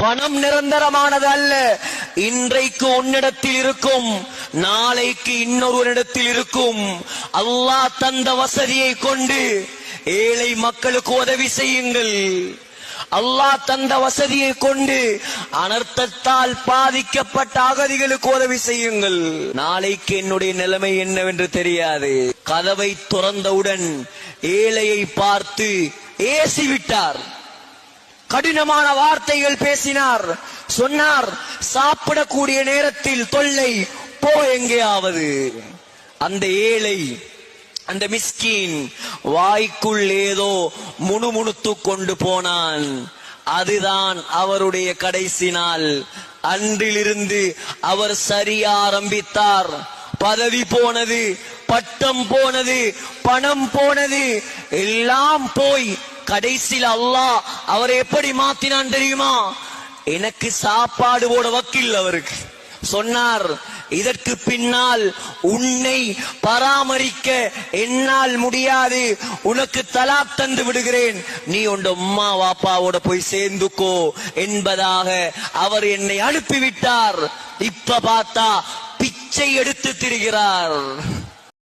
பணம் நிரந்தரமானது அல்ல. இன்றைக்கு உன்னிடத்தில் இருக்கும், நாளைக்கு இன்னொருவரிடத்தில் இருக்கும். அல்லாஹ் தந்த வசதியை கொண்டு ஏழை மக்களுக்கு உதவி செய்யுங்கள். அல்லாஹ் தந்த வசதியை கொண்டு அனர்த்தத்தால் பாதிக்கப்பட்ட அகதிகளுக்கு உதவி செய்யுங்கள். நாளைக்கு என்னுடைய நிலைமை என்னவென்று தெரியாது. கதவை துறந்தவுடன் ஏழையை பார்த்து ஏசிவிட்டார். கடினமான வார்த்தைகள் பேசினார். சொன்னார், சாப்பிடக்கூடிய நேரத்தில் தொல்லை, போ எங்கேயாவது. அந்த ஏழை, அந்த மிஸ்கீன் வாய்க்குள் ஏதோ முணுமுணுத்து கொண்டு போனான். அதுதான் அவருடைய கடைசி நாள். அன்றிலிருந்து அவர் சரிய ஆரம்பித்தார். பதவி போனது, பட்டம் போனது, பணம் போனது, எல்லாம் போய் கடைசியில் அல்லாஹ் அவரை எப்படி மாத்தினான் தெரியுமா? எனக்கு சாப்பாடு போட வக்கில் அவருக்கு. சொன்னார், இதற்கு பின்னால் உன்னை பராமரிக்க என்னால் முடியாது, உனக்கு தலாக் தந்து விடுகிறேன், நீ உன் அம்மா வாப்பாவோட போய் சேர்ந்துக்கோ என்பதாக அவர் என்னை அனுப்பிவிட்டார். இப்ப பார்த்தா பிச்சை எடுத்து திரிகிறார்.